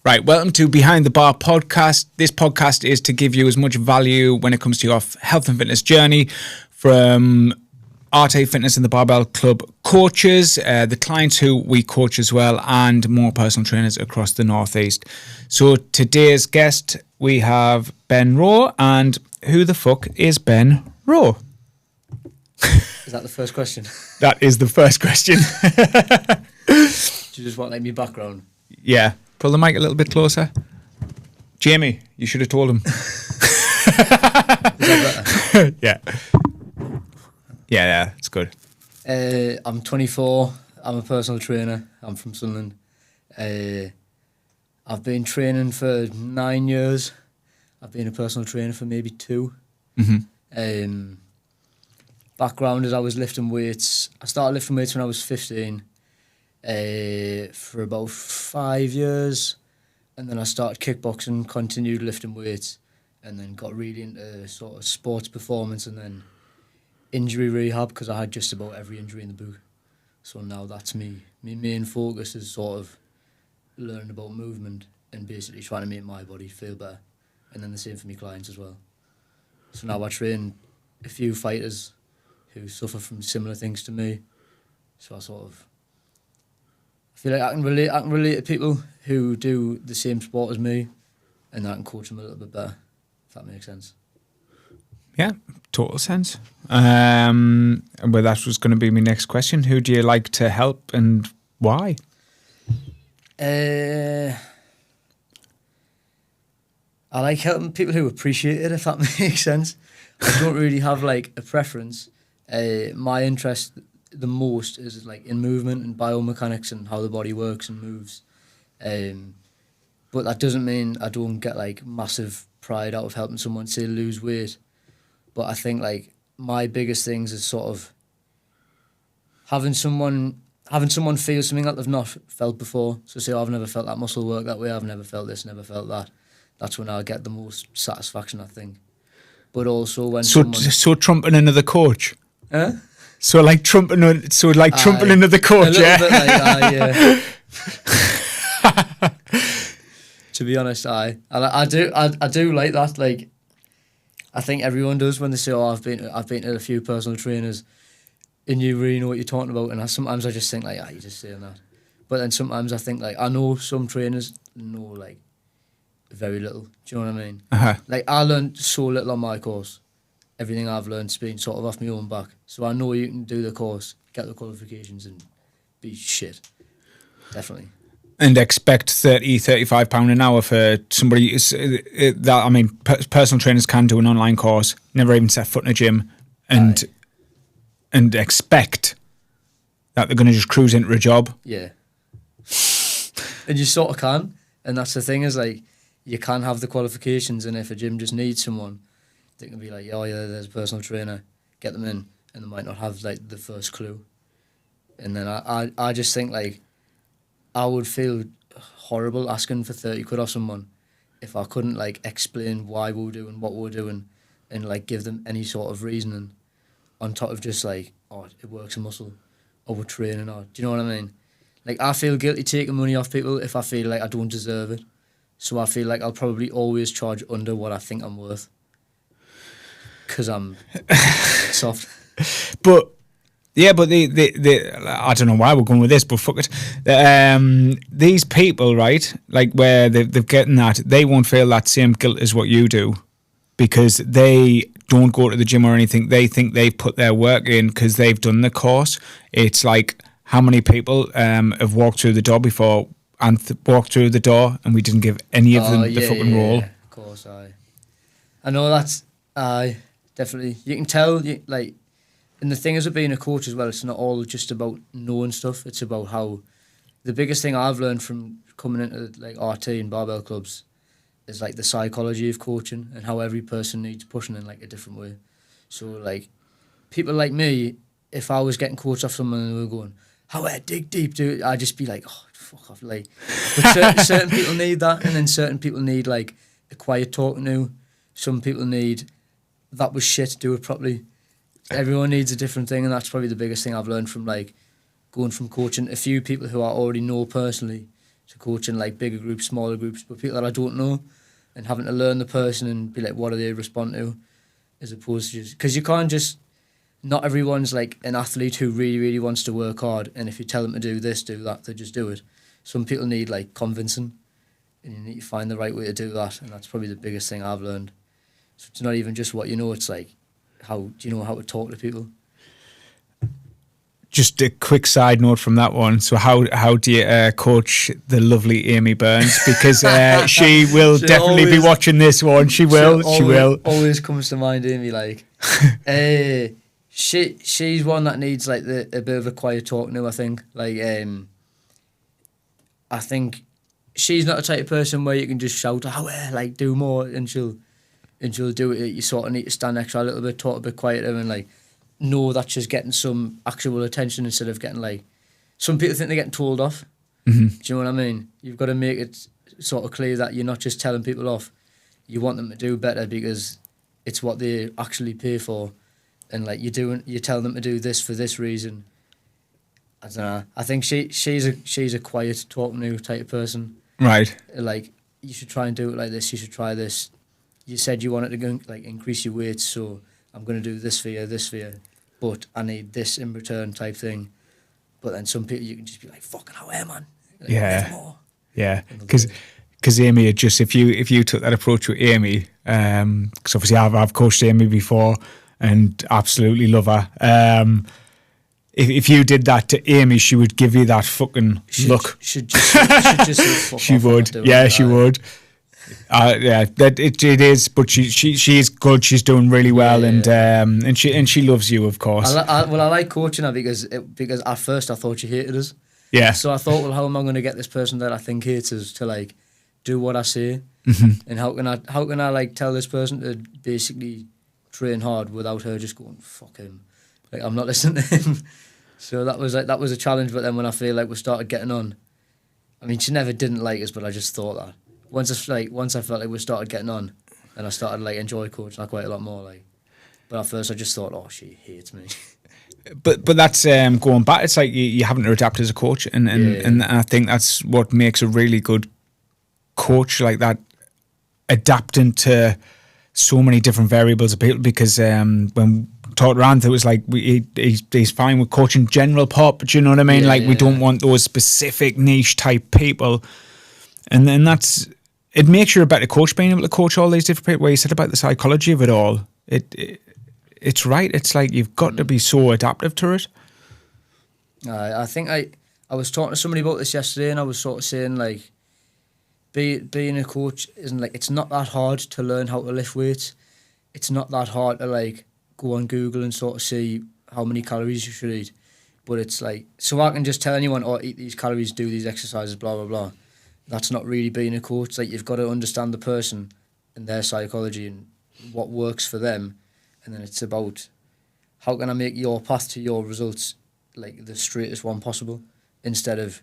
Right, welcome to Behind the Bar podcast. This podcast is to give you as much value when it comes to your health and fitness journey from RT Fitness and the Barbell Club coaches, the clients who we coach as well, and more personal trainers across the Northeast. So today's guest, we have Ben Rowe, and who the fuck is Ben Rowe? Is that the first question? That is the first question. Do you just want like me background? Yeah. Pull the mic a little bit closer. Jamie, you should have told him. Is that better? Yeah. Yeah, it's good. I'm 24. I'm a personal trainer. I'm from Sunderland. I've been training for 9 years. I've been a personal trainer for maybe 2. Mm-hmm. Background is I was lifting weights. I started lifting weights when I was 15. For about 5 years, and then I started kickboxing, continued lifting weights, and then got really into sort of sports performance and then injury rehab because I had just about every injury in the book. So now that's me. My main focus is sort of learning about movement and basically trying to make my body feel better, and then the same for my clients as well. So now I train a few fighters who suffer from similar things to me. So I sort of feel like I can relate to people who do the same sport as me, and I can coach them a little bit better, if that makes sense. Yeah, total sense. Well, that was going to be my next question. Who do you like to help and why? I like helping people who appreciate it, if that makes sense. I don't really have like a preference. My interest the most is like in movement and biomechanics and how the body works and moves, but that doesn't mean I don't get like massive pride out of helping someone say lose weight. But I think like my biggest things is sort of having someone feel something that they've not felt before. So say, I've never felt that muscle work that way, I've never felt this, never felt that. That's when I get the most satisfaction, I think. But also when so trumping another coach. Huh? So like trumping another coach, a little bit like to be honest, I do like that. Like, I think everyone does when they say, "Oh, I've been to a few personal trainers," and you really know what you're talking about. And sometimes I just think like, you're just saying that. But then sometimes I think like, I know some trainers know like very little. Do you know what I mean? Uh-huh. Like, I learned so little on my course. Everything I've learned's been sort of off my own back. So I know you can do the course, get the qualifications and be shit. Definitely. And expect £35 an hour for somebody. Personal trainers can do an online course, never even set foot in a gym, and expect that they're going to just cruise into a job. Yeah. And you sort of can. And that's the thing is like, you can have the qualifications, and if a gym just needs someone, they can be like, oh yeah, there's a personal trainer, get them in, and they might not have like the first clue. And then I just think like, I would feel horrible asking for 30 quid off someone if I couldn't like explain why we were doing what we were doing and like give them any sort of reasoning on top of just like, oh, it works a muscle, or we're training, or do you know what I mean? Like, I feel guilty taking money off people if I feel like I don't deserve it. So I feel like I'll probably always charge under what I think I'm worth. Because I'm soft. But yeah, but the I don't know why we're going with this, but fuck it. These people, right, like where they've getting that, they won't feel that same guilt as what you do because they don't go to the gym or anything. They think they've put their work in because they've done the course. It's like, how many people have walked through the door before and walked through the door and we didn't give any of them the fucking role? Yeah, of course, I know that's definitely. You can tell, like, and the thing is with being a coach as well, it's not all just about knowing stuff. It's about how, the biggest thing I've learned from coming into like RT and barbell clubs is like the psychology of coaching and how every person needs pushing in like a different way. So like, people like me, if I was getting coached off someone and they were going, how I dig deep, dude, I'd just be like, oh, fuck off, like. But certain people need that, and then certain people need like a quiet talking to. Some people need, that was shit, do it properly. Everyone needs a different thing, and that's probably the biggest thing I've learned from like going from coaching a few people who I already know personally to coaching like bigger groups, smaller groups, but people that I don't know, and having to learn the person and be like, what do they respond to, as opposed to just, because you can't just, not everyone's like an athlete who really, really wants to work hard, and if you tell them to do this, do that, they just do it. Some people need like convincing, and you need to find the right way to do that, and that's probably the biggest thing I've learned. So it's not even just what you know, it's like, how do you know how to talk to people? Just a quick side note from that one. So how do you coach the lovely Amy Burns? Because she will definitely be watching this one. She will. Always comes to mind, Amy. Like, she's one that needs like a bit of a quiet talk now. I think. Like, I think she's not the type of person where you can just shout, "Oh, like do more," and she'll do it. You sort of need to stand next to her a little bit, talk a bit quieter, and like know that she's getting some actual attention instead of getting like, some people think they're getting told off. Mm-hmm. Do you know what I mean? You've got to make it sort of clear that you're not just telling people off. You want them to do better because it's what they actually pay for, and like you're telling them to do this for this reason. I don't know. I think she's a quiet, talking to type of person. Right. Like, you should try and do it like this. You should try this. You said you wanted to go, like, increase your weight, so I'm going to do this for you, but I need this in return type thing. But then some people, you can just be like, fucking hell, man. Like, yeah. More. Yeah. Because Amy, just if you took that approach with Amy, because obviously I've coached Amy before and absolutely love her. If you did that to Amy, she would give you that fucking look. Should just say, fuck she off, would. Yeah, she would. That it is, but she is good. She's doing really well, and she loves you, of course. I like coaching her because at first I thought she hated us. Yeah. So I thought, well, how am I going to get this person that I think hates us to like do what I say? Mm-hmm. And how can I like tell this person to basically train hard without her just going, fuck him, like I'm not listening to him. So that was a challenge. But then when I feel like we started getting on, I mean, she never didn't like us, but I just thought that once I felt like we started getting on, then I started like enjoy coaching her quite a lot more. Like, but at first I just thought, oh, she hates me. But that's going back. It's like you having to adapt as a coach, and I think that's what makes a really good coach, like that, adapting to so many different variables of people. Because when talked around, it was like he's fine with coaching general pop. Do you know what I mean? We don't want those specific niche type people, and then it makes you a better coach being able to coach all these different people. Where you said about the psychology of it all, it's right. It's like you've got to be so adaptive to it. I think I was talking to somebody about this yesterday, and I was sort of saying like, being a coach isn't like, it's not that hard to learn how to lift weights. It's not that hard to like go on Google and sort of see how many calories you should eat. But it's like, so I can just tell anyone, oh, eat these calories, do these exercises, blah, blah, blah. That's not really being a coach. Like, you've got to understand the person and their psychology and what works for them. And then it's about, how can I make your path to your results like the straightest one possible, instead of,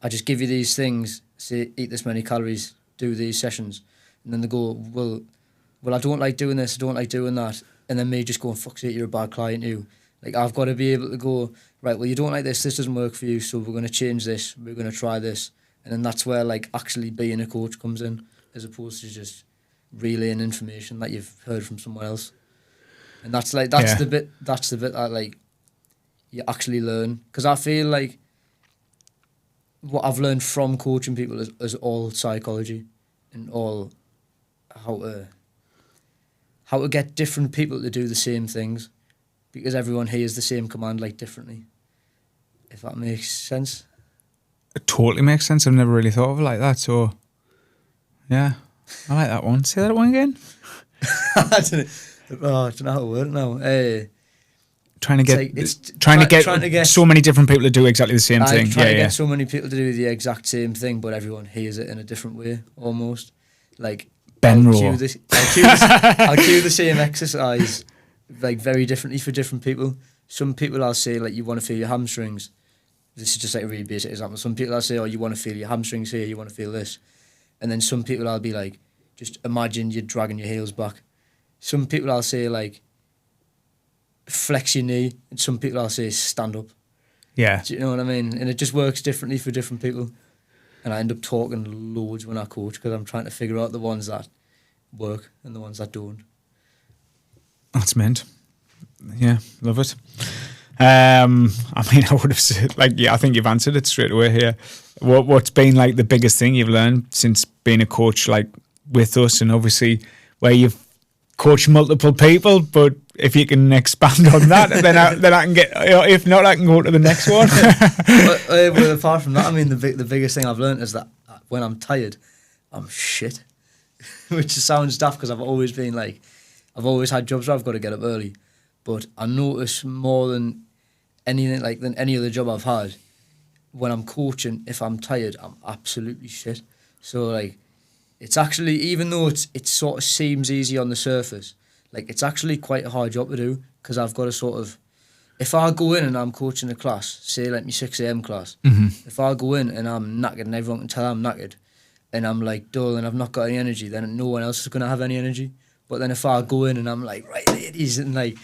I just give you these things, say eat this many calories, do these sessions, and then they go, well I don't like doing this, I don't like doing that, and then me just going, fuck's sake, you're a bad client, you. Like, I've got to be able to go, right, well, you don't like this doesn't work for you, so we're going to change this, we're going to try this. And then that's where like actually being a coach comes in, as opposed to just relaying information that you've heard from someone else. And that's the bit that like you actually learn. Because I feel like what I've learned from coaching people is all psychology and all how to get different people to do the same things, because everyone hears the same command like differently. If that makes sense. It totally makes sense. I've never really thought of it like that. So, yeah, I like that one. Say that one again. I don't know how to word it now. Trying to get so many different people to do exactly the same thing. Trying to get so many people to do the exact same thing, but everyone hears it in a different way, almost. Like, Ben Rowe. I'll cue the same exercise like very differently for different people. Some people I'll say, like, you want to feel your hamstrings. This is just like a really basic example. Some people I'll say, oh, you want to feel your hamstrings here, you want to feel this. And then some people I'll be like, just imagine you're dragging your heels back. Some people I'll say, like, flex your knee. And some people I'll say, stand up. Yeah. Do you know what I mean? And it just works differently for different people. and I end up talking loads when I coach because I'm trying to figure out the ones that work and the ones that don't. That's meant. Yeah, love it. I mean, I would have said, like, yeah, I think you've answered it straight away here. What's been like the biggest thing you've learned since being a coach, like with us, and obviously where you've coached multiple people? But if you can expand on that, then I can get. If not, I can go to the next one. Well, apart from that, I mean, the biggest thing I've learned is that when I'm tired, I'm shit. Which sounds daft because I've always had jobs where I've got to get up early. But I notice more than anything, like than any other job I've had, when I'm coaching, if I'm tired, I'm absolutely shit. So like, it's actually, even though it sort of seems easy on the surface, like it's actually quite a hard job to do because I've got to sort of, if I go in and I'm coaching a class, say like my 6 a.m. class, if I go in and I'm knackered and everyone can tell I'm knackered, and I'm like dull and I've not got any energy, then no one else is going to have any energy. But then if I go in and I'm like, right, ladies, and like,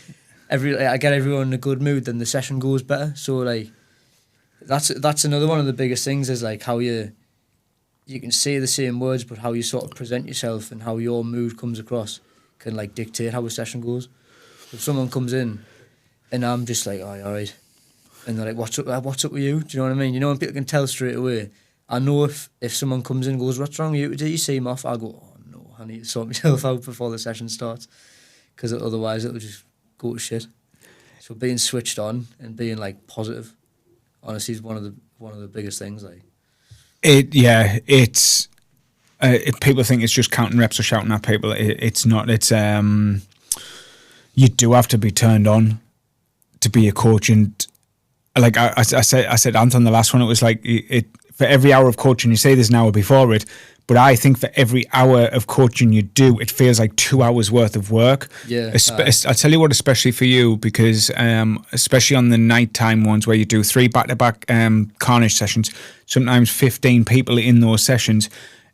I get everyone in a good mood, then the session goes better. So like, that's another one of the biggest things is like how you can say the same words, but how you sort of present yourself and how your mood comes across can like dictate how a session goes. If someone comes in and I'm just like, oh, all right, and they're like, what's up with you? Do you know what I mean? You know, when people can tell straight away. I know if someone comes in and goes, what's wrong with you today? You seem off. I go, oh no, I need to sort myself out before the session starts, because otherwise it'll just go to shit. So being switched on and being like positive, honestly, is one of the biggest things. Like it's if people think it's just counting reps or shouting at people, it's not. It's you do have to be turned on to be a coach, and like I said Anton, the last one, it was like it for every hour of coaching, you say there's an hour before it, but I think for every hour of coaching you do, it feels like 2 hours worth of work. Yeah. I'll tell you what, especially for you, because especially on the nighttime ones where you do 3 back-to-back carnage sessions, sometimes 15 people in those sessions,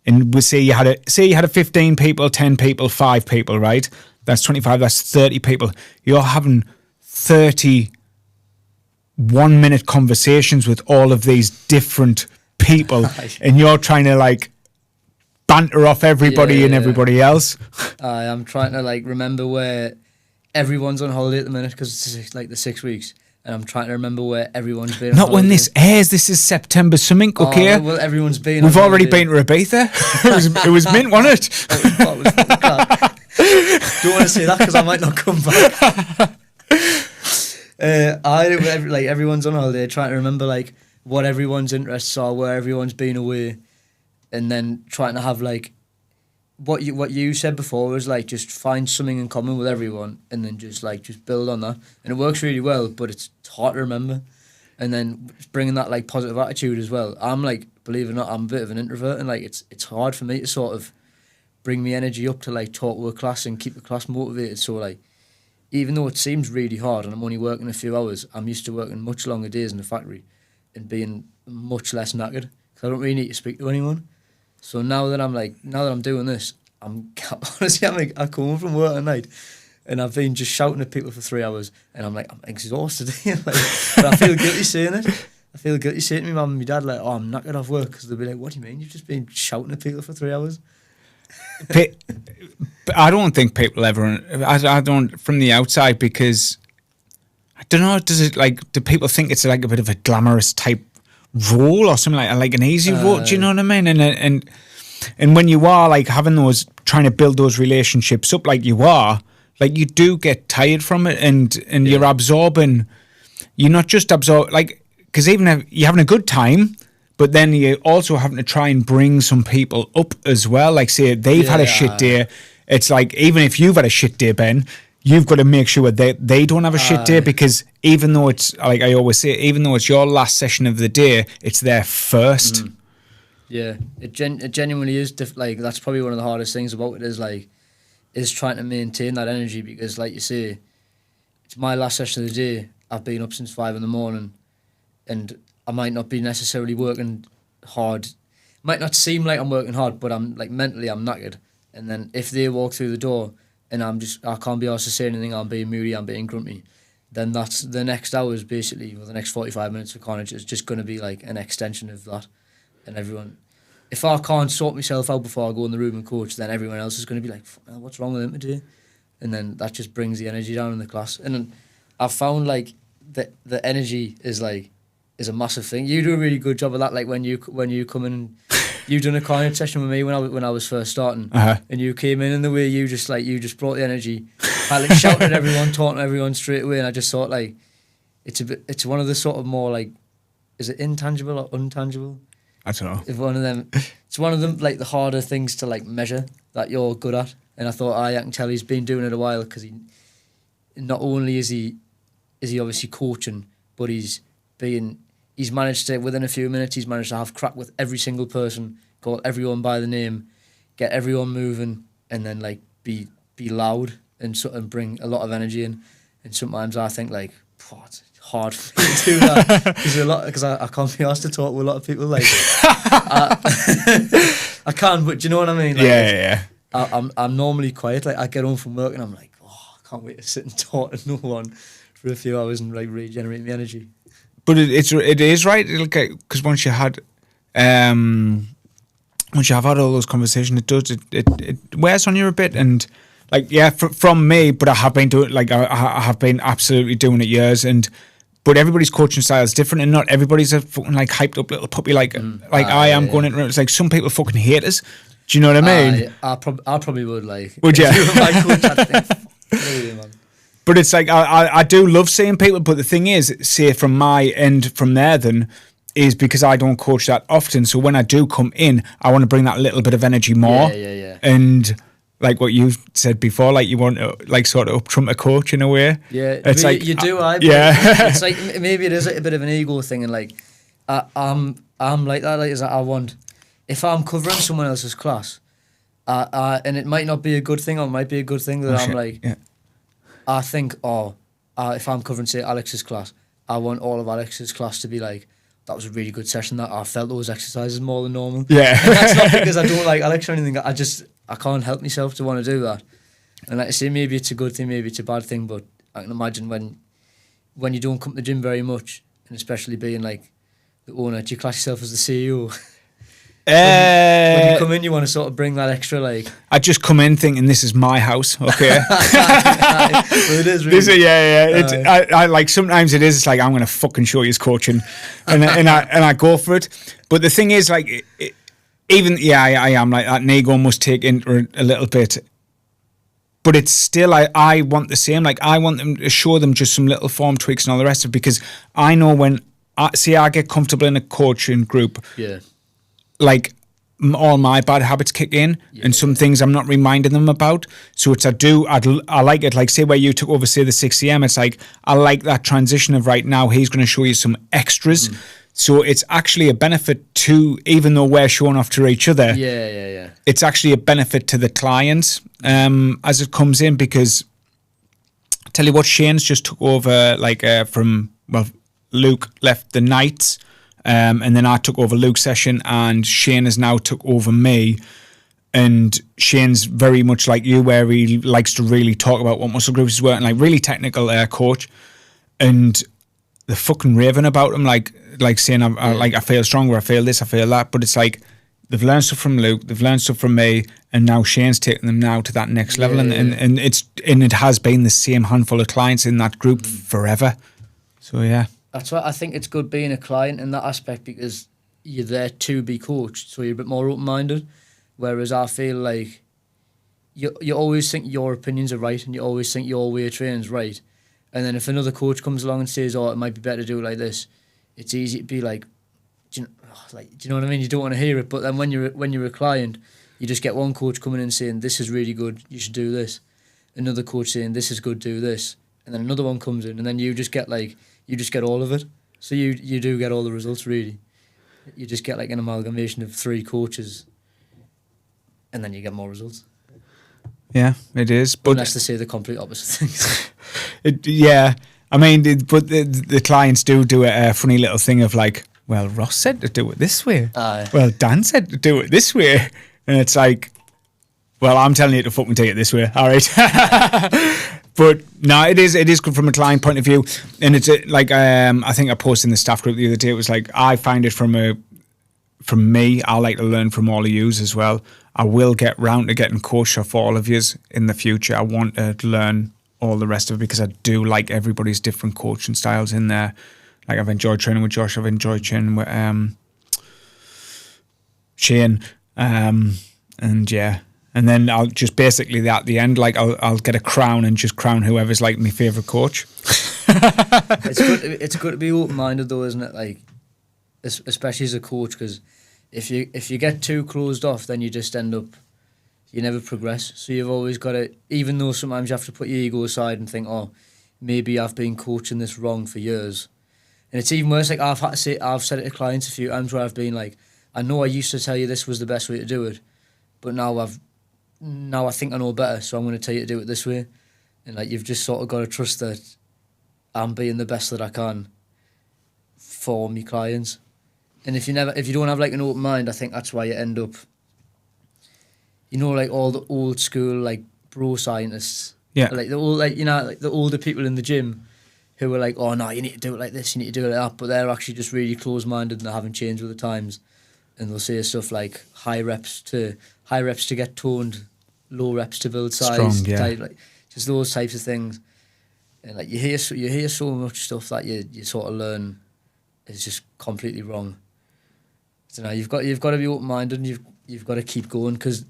and we say you had a 15 people, 10 people, 5 people, right? That's 25. That's 30 people. You're having 30 1-minute conversations with all of these different people, and you're trying to like banter off everybody and everybody else. I'm trying to like remember where everyone's on holiday at the minute because it's like the 6 weeks, and I'm trying to remember where everyone's been. Not when this airs. This is September something. Okay. Oh, well, everyone's been. We've already been to Ibiza. it was mint, wasn't it? It was fucking crap. Don't want to say that because I might not come back. Everyone's on holiday, trying to remember like what everyone's interests are, where everyone's been away, and then trying to have like what you said before was like just find something in common with everyone, and then just build on that, and it works really well. But it's hard to remember, and then bringing that like positive attitude as well. I'm like, believe it or not, I'm a bit of an introvert, and like it's hard for me to sort of bring my energy up to like talk to a class and keep the class motivated. So like, even though it seems really hard and I'm only working a few hours, I'm used to working much longer days in the factory and being much less knackered because I don't really need to speak to anyone. So now that I'm doing this, honestly, I come home from work at night and I've been just shouting at people for 3 hours and I'm like, I'm exhausted. But I feel guilty saying it. I feel guilty saying to my mum and my dad, like, oh, I'm knackered off work, because they'll be like, what do you mean? You've just been shouting at people for 3 hours? I don't think people ever. I don't from the outside, because I don't know. Do people think it's like a bit of a glamorous type role or something like an easy role? Do you know what I mean? And when you are like having those, trying to build those relationships up, like you are, like you do get tired from it, and you're absorbing. You're not just like, because even if you're having a good time, but then you're also having to try and bring some people up as well. Like, say they've had a shit day. It's like, even if you've had a shit day, Ben, you've got to make sure that they don't have a shit day, because even though it's, like I always say, even though it's your last session of the day, it's their first. Yeah, it genuinely is. Like, that's probably one of the hardest things about it is trying to maintain that energy, because, like you say, it's my last session of the day. I've been up since 5 a.m, and I might not be necessarily working hard. It might not seem like I'm working hard, but I'm like, mentally I'm knackered. And then if they walk through the door and I can't be asked to say anything, I'm being moody, I'm being grumpy, then that's the next hours basically, or the next 45 minutes of carnage is just going to be like an extension of that. And everyone, if I can't sort myself out before I go in the room and coach, then everyone else is going to be like, what's wrong with him today? And then that just brings the energy down in the class. And then I've found like the energy is a massive thing. You do a really good job of that. Like when you come in, and you done a client session with me when I was first starting, and you came in and the way you just brought the energy. I like shouted at everyone, talking to everyone straight away, and I just thought like it's one of the sort of more like, is it intangible or untangible? I don't know. It's one of them like the harder things to like measure that you're good at. And I thought, I can tell he's been doing it a while, because he not only is he obviously coaching, but he's managed to, within a few minutes, he's managed to have crack with every single person, call everyone by the name, get everyone moving, and then like be loud and bring a lot of energy in. And sometimes I think like, it's hard for me to do that, because I can't be asked to talk with a lot of people. Like I can, but do you know what I mean? Like, yeah. I'm normally quiet. Like I get home from work and I'm like, I can't wait to sit and talk to no one for a few hours and like regenerate my energy. But it is right, because once you have had all those conversations, it wears on you a bit. And like, yeah, from me, but I have been doing, like, I have been absolutely doing it years. But everybody's coaching style is different, and not everybody's a fucking like hyped up little puppy like I am. Going into it. It's like some people fucking hate us. Do you know what I mean? I probably would, like. Would you? My coach, I'd think, really, man. But it's like I do love seeing people. But the thing is, say from my end, from there, then is because I don't coach that often. So when I do come in, I want to bring that little bit of energy more. Yeah. And like what you said before, like you want to like sort of up trump a coach in a way. Yeah, it's like you do. It's like maybe it is like a bit of an ego thing, and like I'm like that. Like is that I want, if I'm covering someone else's class, and it might not be a good thing, or it might be a good thing that I'm like. Yeah. I think, if I'm covering, say, Alex's class, I want all of Alex's class to be like, that was a really good session, that I felt those exercises more than normal. Yeah. And that's not because I don't like Alex or anything. I can't help myself to want to do that. And like I say, maybe it's a good thing, maybe it's a bad thing, but I can imagine when you don't come to the gym very much, and especially being like the owner, do you class yourself as the CEO? When you come in, you want to sort of bring that extra, like. I just come in thinking this is my house, okay. Well, it is really. Yeah. I like sometimes it is. It's like I'm going to fucking show you his coaching, and I go for it. But the thing is, like, I am like that. And ego must take into a little bit. But it's still, I want the same. Like I want them to show them just some little form tweaks and all the rest of it, because I know when I get comfortable in a coaching group. Yeah. Like all my bad habits kick in, and some things I'm not reminding them about. So it's I like it. Like say where you took over, say the 6 a.m. It's like I like that transition of right now he's going to show you some extras. So it's actually a benefit to, even though we're showing off to each other. Yeah. It's actually a benefit to the clients as it comes in, because I tell you what, Shane's just took over from Luke left the nights. And then I took over Luke's session, and Shane has now took over me. And Shane's very much like you, where he likes to really talk about what muscle groups he's working, like really technical coach. And they're fucking raving about him, like saying I feel stronger, I feel this, I feel that. But it's like they've learned stuff from Luke, they've learned stuff from me, and now Shane's taking them now to that next level. And it has been the same handful of clients in that group forever. So yeah. That's why I think it's good being a client in that aspect, because you're there to be coached, so you're a bit more open-minded. Whereas I feel like you always think your opinions are right, and you always think your way of training is right. And then if another coach comes along and says, it might be better to do it like this, it's easy to be like, do you know what I mean? You don't want to hear it. But then when you're a client, you just get one coach coming in saying, this is really good, you should do this. Another coach saying, this is good, do this. And then another one comes in, and then you just get all of it. So you do get all the results, really. You just get like an amalgamation of 3 coaches, and then you get more results. Yeah, it is. But unless they say the complete opposite things. I mean, but the clients do a funny little thing of like, well, Ross said to do it this way. Well, Dan said to do it this way. And it's like, well, I'm telling you to fucking take it this way. All right. But no, it is good from a client point of view. And it's like, I think I posted in the staff group the other day, it was like, I find it from from me, I like to learn from all of yous as well. I will get round to getting coached off all of yous in the future. I want to learn all the rest of it because I do like everybody's different coaching styles in there. Like I've enjoyed training with Josh. I've enjoyed training with Shane. And yeah. And then I'll just basically at the end, like I'll get a crown and just crown whoever's like my favourite coach. It's good to be open-minded though, isn't it? Like, especially as a coach, because if you get too closed off, then you just end up, you never progress. So you've always got to, even though sometimes you have to put your ego aside and think, oh, maybe I've been coaching this wrong for years. And it's even worse, like I've said it to clients a few times where I've been like, I know I used to tell you this was the best way to do it, but now I think I know better, so I'm going to tell you to do it this way. And like you've just sort of got to trust that I'm being the best that I can for me clients. And if you don't have like an open mind, I think that's why you end up, you know, like all the old school like bro scientists, like the old, like, you know, like the older people in the gym who were like, oh no, you need to do it like this, you need to do it like that, but they're actually just really close-minded and they haven't changed with the times. And they'll say stuff like high reps to get toned, low reps to build size, strong, yeah. type, like just those types of things. And like you hear so much stuff that you sort of learn is just completely wrong. So now you've got to be open-minded and you've got to keep going, because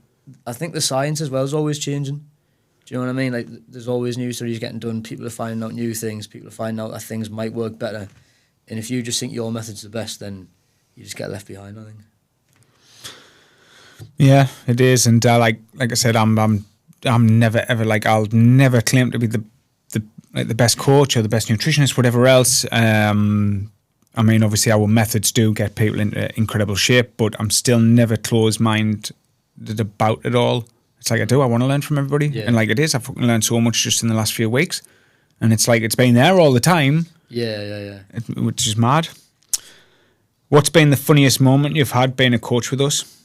I think the science as well is always changing. Do you know what I mean? Like there's always new studies getting done. People are finding out new things. People are finding out that things might work better. And if you just think your method's the best, then you just get left behind, I think. Yeah, it is, and like I said, I'm never ever like I'll never claim to be the best coach or the best nutritionist, whatever else. I mean, obviously our methods do get people into incredible shape, but I'm still never closed-minded about it all. It's like I want to learn from everybody, and like it is, I've fucking learned so much just in the last few weeks, and it's like it's been there all the time. Yeah. Which is mad. What's been the funniest moment you've had being a coach with us?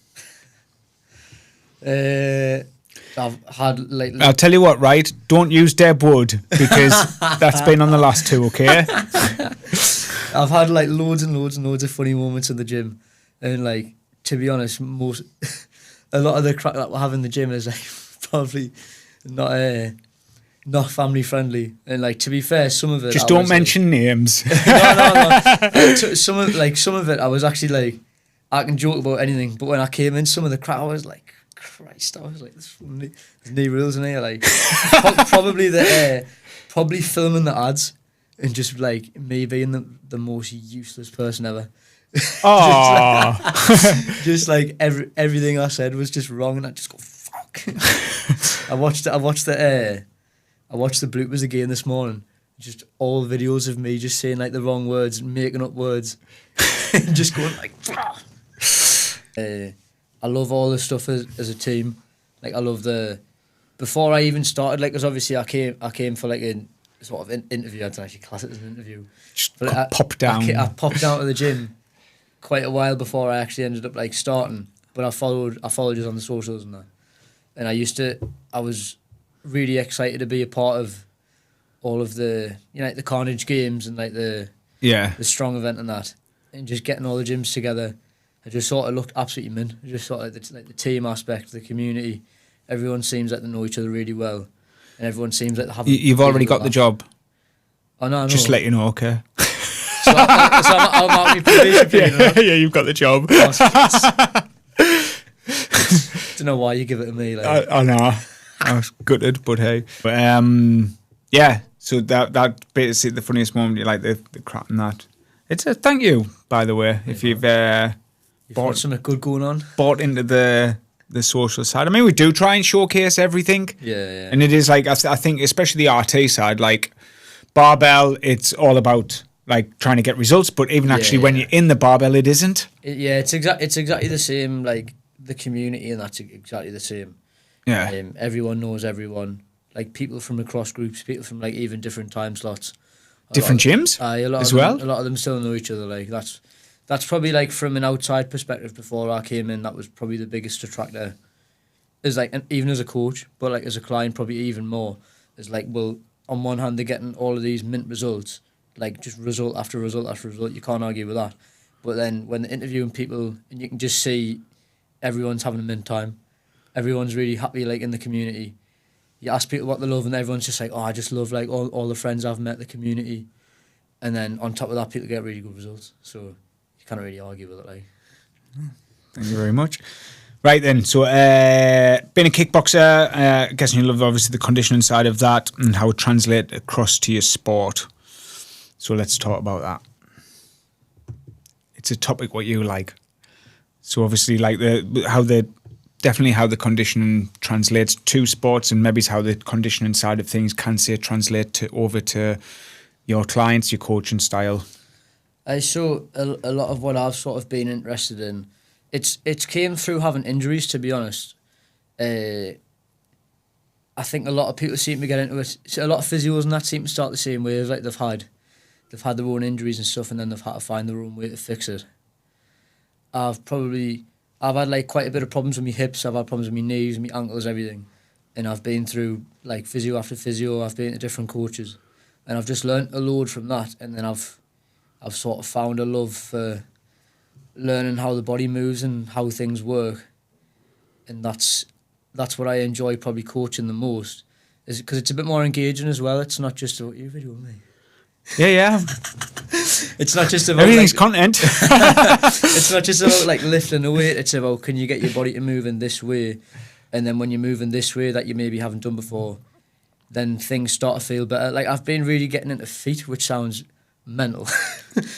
I've had like. I'll tell you what, right? Don't use Deb Wood because that's been on the last two, okay? I've had like loads and loads of funny moments in the gym, and like to be honest, a lot of the crap that we have in the gym is like probably not family friendly. And like to be fair, some of it just don't mention names. No. Some of it, I was actually like, I can joke about anything, but when I came in, some of the crap, I was like, Christ, I was like, there's no rules in here. Like probably filming the ads and just like me being the most useless person ever. Oh, just like everything I said was just wrong, and I just go fuck. I watched the bloopers again this morning. Just all videos of me just saying like the wrong words, making up words, and just going like. I love all the stuff as a team. Like I love before I even started, like, because obviously I came for like a sort of interview. I don't actually class it as an interview. Just but pop down. I popped down to the gym quite a while before I actually ended up like starting. But I followed you on the socials and that. And I was really excited to be a part of all of the, you know, like the Carnage games and like the strong event and that, and just getting all the gyms together. I just sort of looked absolutely mint. I just sort of like the team aspect, the community. Everyone seems like they know each other really well, and everyone seems like they have. You've already got the job. Oh no, just let you know, okay. So I'll mark my probation period. Yeah, you've got the job. Don't know why you give it to me. Like. I know. I was gutted, but hey. But yeah. So that basically the funniest moment. You like the crap and that. It's a thank you, by the way, if you've got something good going on. Bought into the social side. I mean, we do try and showcase everything. Yeah. And it is like I think, especially the RT side, like barbell, it's all about like trying to get results. But even actually, when you're in the barbell, it isn't. It's exactly the same. Like the community, and that's exactly the same. Yeah. Everyone knows everyone. Like people from across groups, people from like even different time slots. Different gyms as well. A lot of them still know each other. Like that's probably like from an outside perspective. Before I came in, that was probably the biggest attractor. Is like, and even as a coach, but like as a client, probably even more. Is like, well, on one hand, they're getting all of these mint results, like just result after result after result. You can't argue with that. But then when they're interviewing people, and you can just see everyone's having a mint time, everyone's really happy, like, in the community. You ask people what they love, and everyone's just like, oh, I just love, like, all the friends I've met, the community. And then on top of that, people get really good results. So you can't really argue with it, like. Thank you very much. Right then, so being a kickboxer, guessing you love obviously the conditioning side of that and how it translates across to your sport. So let's talk about that. It's a topic what you like. So obviously, like how the conditioning translates to sports, and maybe it's how the conditioning side of things can say translate over to your clients, your coaching style. So a lot of what I've sort of been interested in, it's came through having injuries, to be honest. I think a lot of people seem to get into it. A lot of physios and that seem to start the same way. Like they've had their own injuries and stuff, and then they've had to find their own way to fix it. I've had like quite a bit of problems with my hips. I've had problems with my knees, my ankles, everything, and I've been through like physio after physio. I've been to different coaches, and I've just learnt a load from that. And then I've sort of found a love for learning how the body moves and how things work, and that's what I enjoy probably coaching the most, is because it's a bit more engaging as well. It's not just about you video me. Yeah. It's not just about everything's like, content. It's not just about like lifting a weight. It's about, can you get your body to move in this way, and then when you're moving this way that you maybe haven't done before, then things start to feel better. Like I've been really getting into feet, which sounds mental.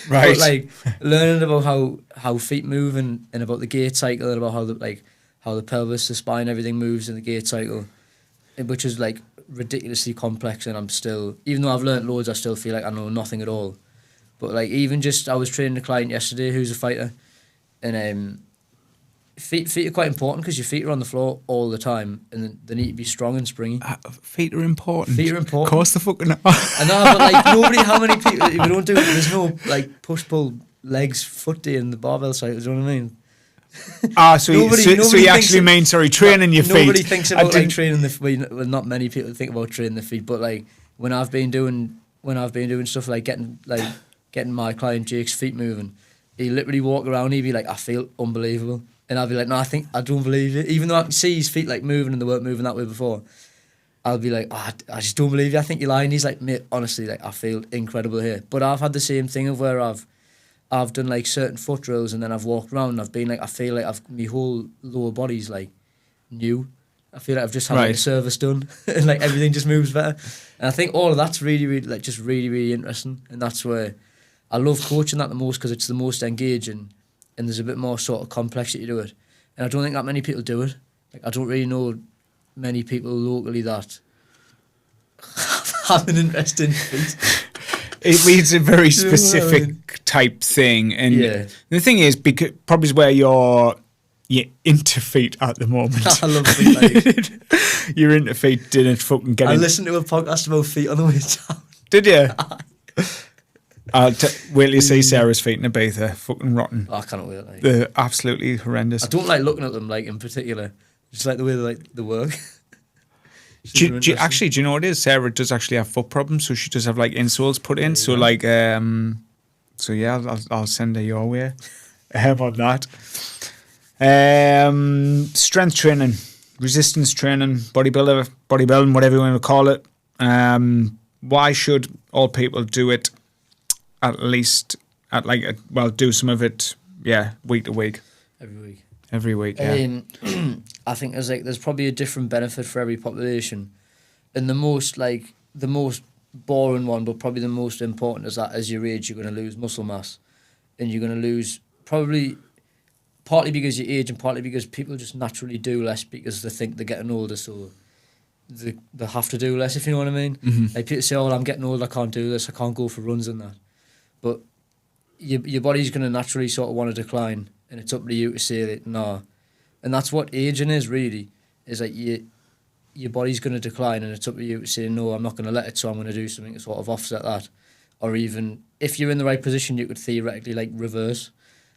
Right. But like learning about how feet move and about the gait cycle, and about how the pelvis, the spine, everything moves in the gait cycle, which is like ridiculously complex, and I'm still, even though I've learnt loads, I still feel like I know nothing at all. But like even just, I was training a client yesterday who's a fighter, and feet are quite important because your feet are on the floor all the time, and they need to be strong and springy. Feet are important. Feet are important. Of course the fucking are. I know, but like nobody, how many people, we don't do it, there's no like push-pull legs, foot day in the barbell cycle, do you know what I mean? So you actually mean, training your feet. Nobody thinks about like training the feet. Well, not many people think about training the feet, but like when I've been doing stuff like getting my client Jake's feet moving, he literally walk around, he'd be like, I feel unbelievable. And I'll be like, no, I don't believe it. Even though I can see his feet like moving and they weren't moving that way before, I'll be like, I just don't believe you. I think you're lying. He's like, mate, honestly, like I feel incredible here. But I've had the same thing of where I've done like certain foot drills, and then I've walked around and I've been like, I feel like my whole lower body's like new. I feel like I've just had like a service done and like everything just moves better. And I think all of that's really, really, like just really, really interesting. And that's where I love coaching that the most, because it's the most engaging and there's a bit more sort of complexity to it. And I don't think that many people do it. Like I don't really know many people locally that have an interest in feet. It's a very specific type thing, and the thing is, because probably is where you're into feet at the moment. I love feet. Like. You're into feet, didn't fucking get. I listened to a podcast about feet on the way down. Did you? Wait till you see Sarah's feet in Ibiza. Fucking rotten. Oh, I can't wait. Like. They're absolutely horrendous. I don't like looking at them, like in particular. Just like the way they work. Do you know what it is? Sarah does actually have foot problems, so she does have like insoles put in. So like, so yeah, I'll send her your way on that. Strength training, resistance training, bodybuilding, whatever you want to call it. Why should all people do it? At least do some of it, week to week. Every week, yeah. I think there's probably a different benefit for every population, and the most boring one, but probably the most important, is that as you age, you're going to lose muscle mass, and you're going to lose probably partly because you age and partly because people just naturally do less because they think they're getting older, so they have to do less, if you know what I mean. Mm-hmm. Like people say, oh, I'm getting old, I can't do this, I can't go for runs and that, but your body's going to naturally sort of want to decline, and it's up to you to say that no. And that's what aging is, really, is like your body's going to decline, and it's up to you to say, no, I'm not going to let it, so I'm going to do something to sort of offset that. Or even, if you're in the right position, you could theoretically, like, reverse.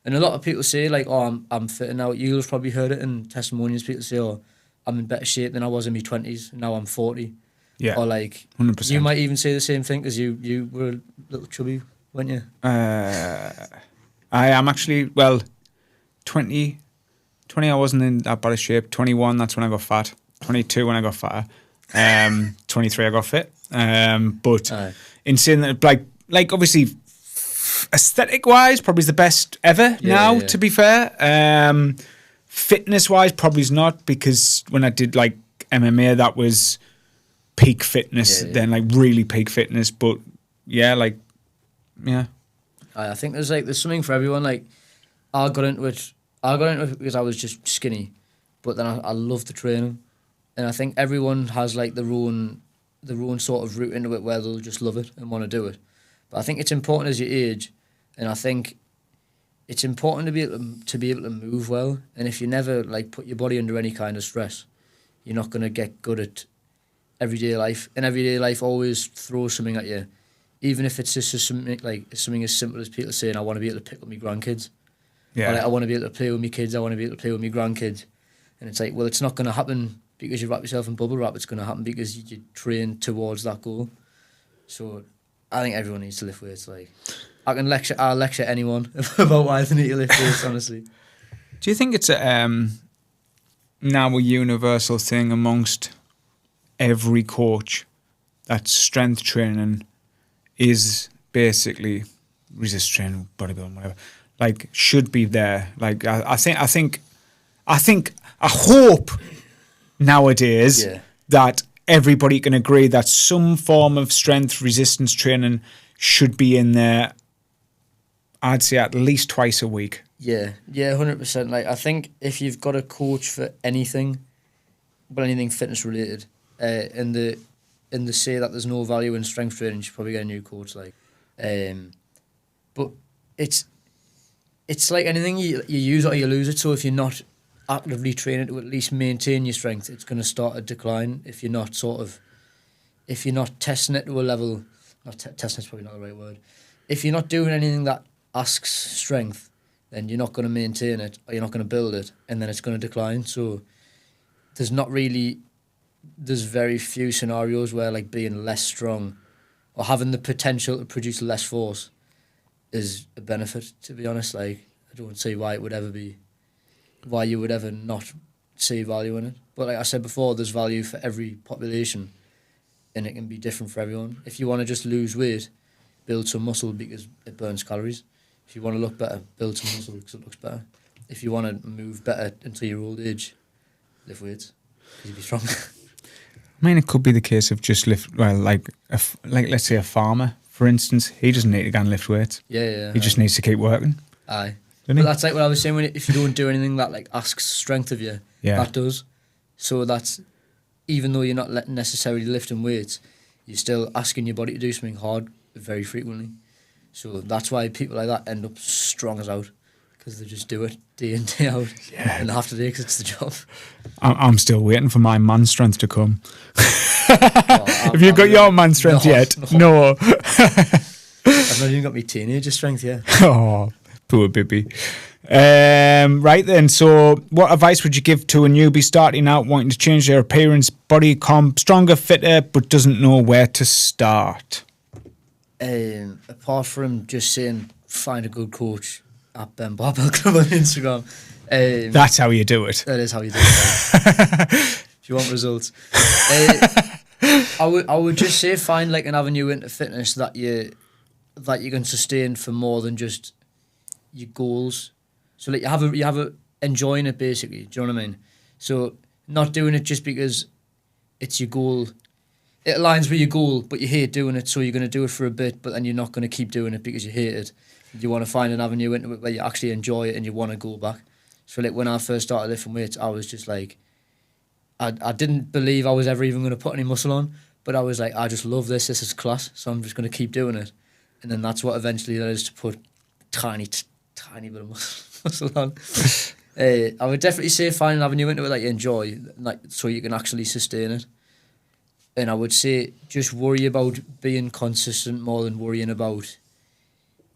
And a lot of people say, like, oh, I'm fitter now. You'll have probably heard it in testimonials. People say, oh, I'm in better shape than I was in my 20s, and now I'm 40. Yeah, or, like, 100%. You might even say the same thing, because you were a little chubby, weren't you? I am actually, well, 20 I wasn't in that bad of shape. 21, that's when I got fat. 22 when I got fatter. 23 I got fit. But Aye. in saying that, like obviously aesthetic wise, probably is the best ever now, yeah. to be fair. Fitness wise, probably is not, because when I did like MMA, that was peak fitness, Yeah. then like really peak fitness. But yeah, like, yeah. I think there's something for everyone. Like, I got into it because I was just skinny, but then I loved the training, and I think everyone has like their own sort of route into it where they'll just love it and want to do it. But I think it's important as you age, and I think it's important to be able to move well. And if you never like put your body under any kind of stress, you're not gonna get good at everyday life. And everyday life always throws something at you, even if it's just something as simple as people saying, "I want to be able to pick up my grandkids." Yeah. Or like, I want to be able to play with my kids. I want to be able to play with my grandkids. And it's like, well, it's not going to happen because you wrap yourself in bubble wrap. It's going to happen because you train towards that goal. So I think everyone needs to lift weights. Like, I'll lecture anyone about why they need to lift weights, honestly. Do you think it's now a universal thing amongst every coach that strength training is basically resist training, bodybuilding, whatever, like should be there? Like I hope nowadays Yeah. that everybody can agree that some form of strength resistance training should be in there. I'd say at least twice a week. Yeah, 100%. Like, I think if you've got a coach for anything, but anything fitness related, and they say that there's no value in strength training, you should probably get a new coach. Like, but it's like anything, you use it or you lose it. So if you're not actively training to at least maintain your strength, it's going to start a decline. If you're not testing it to a level, testing is probably not the right word. If you're not doing anything that asks strength, then you're not going to maintain it, or you're not going to build it, and then it's going to decline. So there's very few scenarios where like being less strong or having the potential to produce less force is a benefit, to be honest. Like, I don't see why you would ever not see value in it. But like I said before, there's value for every population, and it can be different for everyone. If you want to just lose weight, build some muscle because it burns calories. If you want to look better, build some muscle because it looks better. If you want to move better until your old age, lift weights because you'll be strong. I mean, it could be the case of just like let's say a farmer, for instance, he doesn't need to go and lift weights. Yeah. He just needs to keep working. Aye. Doesn't But he? that's like what I was saying, if you don't do anything that like asks strength of you, Yeah. that does. So that's, even though you're not necessarily lifting weights, you're still asking your body to do something hard very frequently. So that's why people like that end up strong as out, because they just do it day in, day out. Yeah. And they have to do it because it's the job. I'm still waiting for my man strength to come. Oh, Have you got your man strength yet? No. I've not even got my teenager strength yet. Oh, poor baby. Right then, so what advice would you give to a newbie starting out, wanting to change their appearance, body comp, stronger, fitter, but doesn't know where to start? Apart from just saying, find a good coach at Ben Barbell Club on Instagram. That's how you do it. That is how you do it. If you want results. I would just say find like an avenue into fitness that you can sustain for more than just your goals. So like you have a enjoying it basically. Do you know what I mean? So not doing it just because it's your goal. It aligns with your goal, but you hate doing it, so you're going to do it for a bit, but then you're not going to keep doing it because you hate it. You want to find an avenue into it where you actually enjoy it and you want to go back. So like when I first started lifting weights, I was just like, I didn't believe I was ever even going to put any muscle on, but I was like, I just love this is class, so I'm just going to keep doing it. And then that's what eventually led us to put tiny bit of muscle on. I would definitely say find an avenue into it that you enjoy, like, so you can actually sustain it. And I would say just worry about being consistent more than worrying about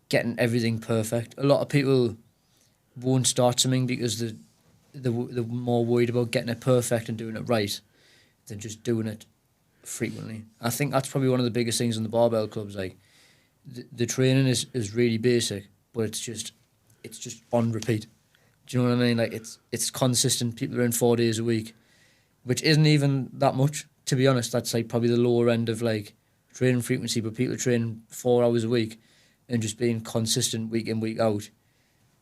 getting everything perfect. A lot of people won't start something because they're more worried about getting it perfect and doing it right than just doing it frequently. I think that's probably one of the biggest things in the barbell clubs. Like the training is really basic, but it's just it's just on repeat. Do you know what I mean? Like it's consistent. People are in 4 days a week, which isn't even that much, to be honest. That's like probably the lower end of like training frequency, but people are training 4 hours a week and just being consistent week in, week out.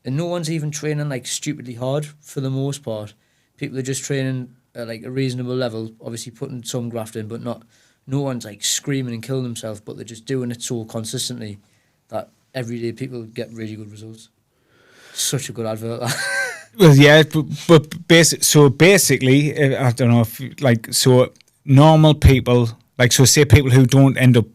And no one's even training like stupidly hard for the most part. People are just training at like a reasonable level, obviously putting some graft in, but no one's like screaming and killing themselves, but they're just doing it so consistently that every day people get really good results. Such a good advert. Well, yeah, but basically, I don't know if like, so normal people, like, so say people who don't end up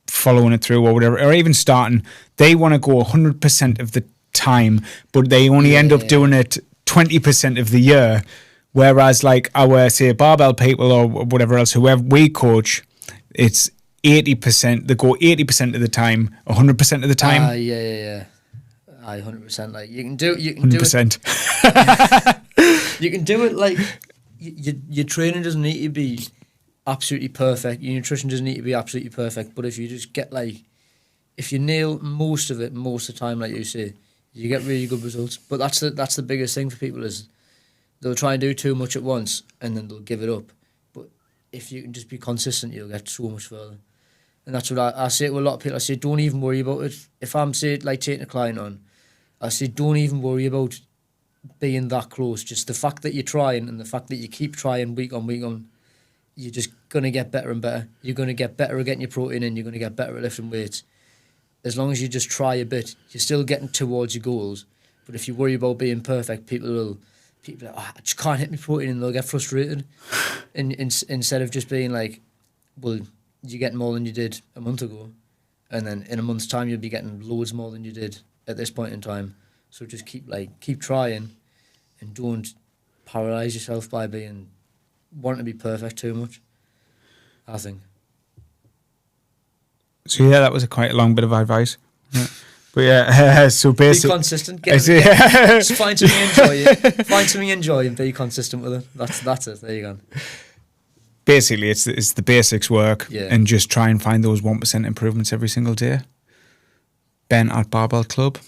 following it through or whatever, or even starting, they want to go 100% of the time, but they only end up doing it 20% of the year. Whereas like our, say, barbell people or whatever else, whoever we coach, it's 80%. They go 80% of the time, 100% of the time. Yeah. 100%. Like you can do 100%. it. You can do it. Like your training doesn't need to be absolutely perfect. Your nutrition doesn't need to be absolutely perfect. But if you just get like, if you nail most of it most of the time, like you say, you get really good results. But that's the biggest thing for people is they'll try and do too much at once and then they'll give it up. But if you can just be consistent, you'll get so much further. And that's what I say to a lot of people. I say, don't even worry about it. If I'm, say, like taking a client on, I say, don't even worry about being that close. Just the fact that you're trying and the fact that you keep trying week on week on, you're just going to get better and better. You're going to get better at getting your protein in. You're going to get better at lifting weights. As long as you just try a bit, you're still getting towards your goals. But if you worry about being perfect, people are like, oh, I just can't hit my protein, and they'll get frustrated. Instead of just being like, well, you're getting more than you did a month ago. And then in a month's time, you'll be getting loads more than you did at this point in time. So just keep trying and don't paralyze yourself by wanting to be perfect too much, I think. So yeah, that was quite a long bit of advice. Yeah. But yeah, so basically, be consistent. Just find something you enjoy. Find something you enjoy and be consistent with it. That's it. There you go. Basically, it's the basics work, and just try and find those 1% improvements every single day. Ben at Barbell Club.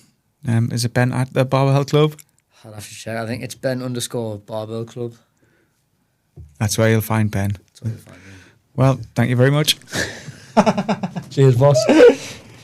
Is it Ben at the Barbell Club? I'll have to check. I think it's Ben_Barbell Club. That's where you'll find Ben. That's where you'll find me. Well, thank you very much. Cheers, boss.